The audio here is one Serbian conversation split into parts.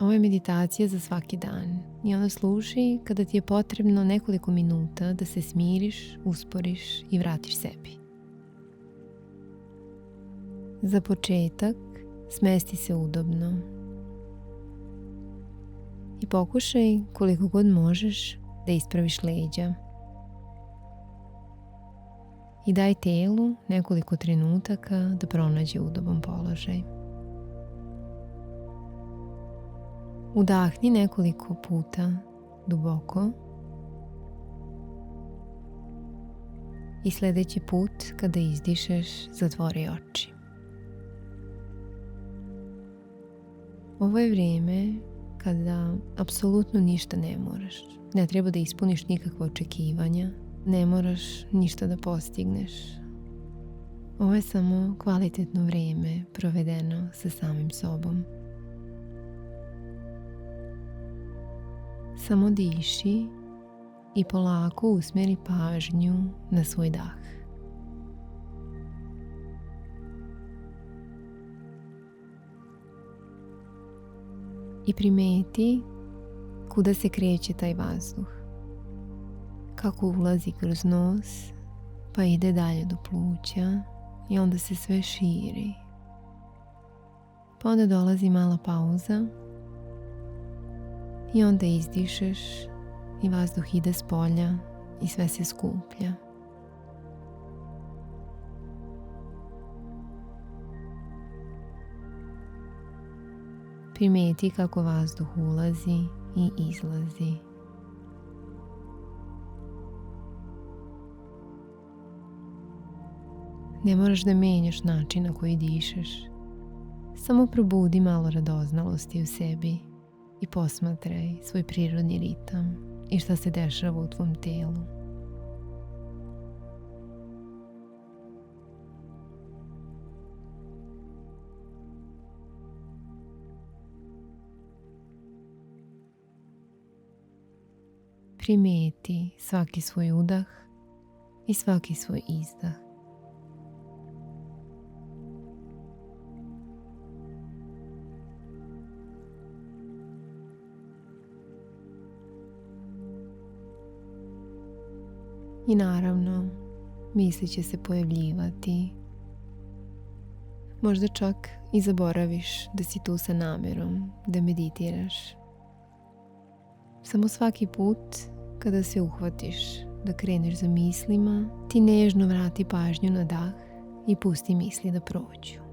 Ovo je meditacija za svaki dan i ona služi kada ti je potrebno nekoliko minuta da se smiriš, usporiš i vratiš sebi. Za početak smesti se udobno i pokušaj koliko god možeš da ispraviš leđa i daj telu nekoliko trenutaka da pronađe udoban položaj. Udahni nekoliko puta duboko i sljedeći put kada izdišeš zatvori oči. Ovo je vrijeme kada apsolutno ništa ne moraš. Ne treba da ispuniš nikakve očekivanja, ne moraš ništa da postigneš. Ovo je samo kvalitetno vrijeme provedeno sa samim sobom. Samo diši i polako usmjeri pažnju na svoj dah. I primeti kuda se kreće taj vazduh. Kako ulazi kroz nos, pa ide dalje do pluća i onda se sve širi. Pa onda dolazi mala pauza i onda izdišeš i vazduh ide s polja i sve se skuplja. Primeti kako vazduh ulazi i izlazi. Ne moraš da menjaš način na koji dišeš. Samo probudi malo radoznalosti u sebi i posmatraj svoj prirodni ritam i šta se dešava u tvom telu. Primeti svaki svoj udah i svaki svoj izdah. I naravno, misli će se pojavljivati. Možda čak i zaboraviš da si tu sa namerom da meditiraš. Samo svaki put kada se uhvatiš da kreneš za mislima, ti nežno vrati pažnju na dah i pusti misli da prođu.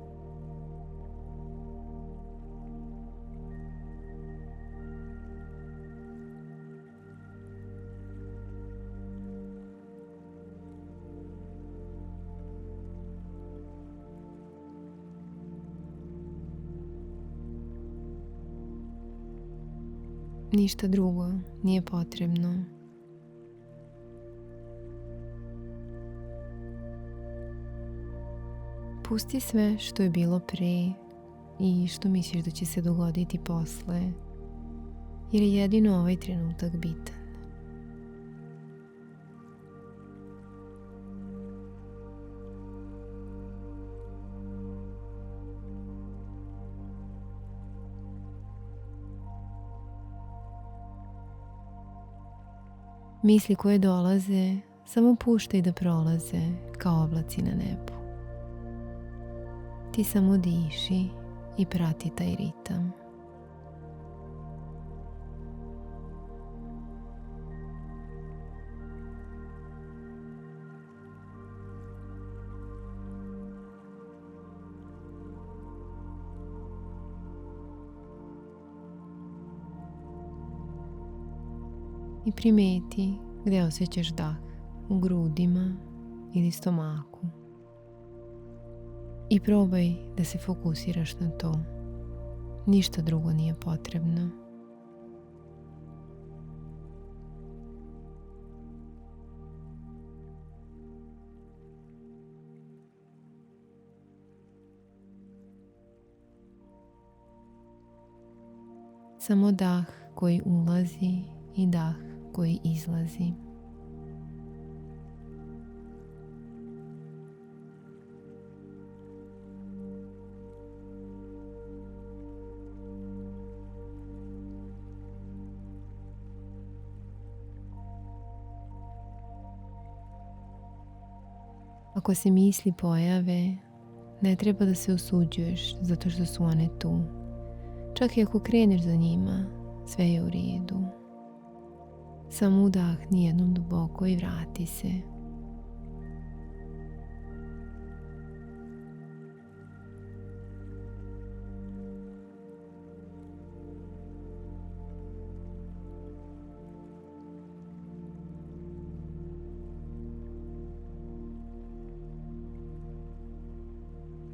Ništa drugo nije potrebno. Pusti sve što je bilo pre i što misliš da će se dogoditi posle, jer je jedino ovaj trenutak bitan. Misli koje dolaze, samo puštaj da prolaze kao oblaci na nebu. Ti samo diši i prati taj ritam. I primeti gdje osjećaš dah, u grudima ili stomaku. I probaj da se fokusiraš na to. Ništa drugo nije potrebno. Samo dah koji ulazi i dah koji izlazi. Ako se misli pojave, ne treba da se osuđuješ zato što su one tu. Čak i ako kreneš za njima, sve je u redu. Samo udahni jednom duboko i vrati se.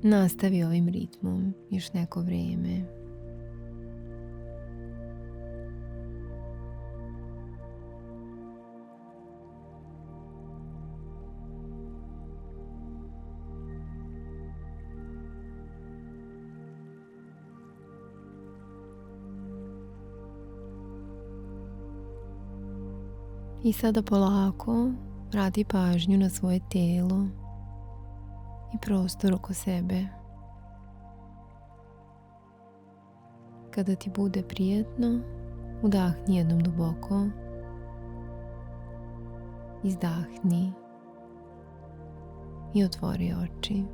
Nastavi ovim ritmom još neko vrijeme. I sada polako vrati pažnju na svoje tijelo i prostor oko sebe. Kada ti bude prijetno, udahni jednom duboko, izdahni i otvori oči.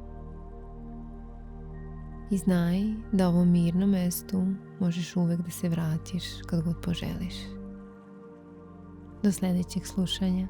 I znaj da ovom mirnom mjestu možeš uvek da se vratiš kad god poželiš. Do sljedećeg slušanja.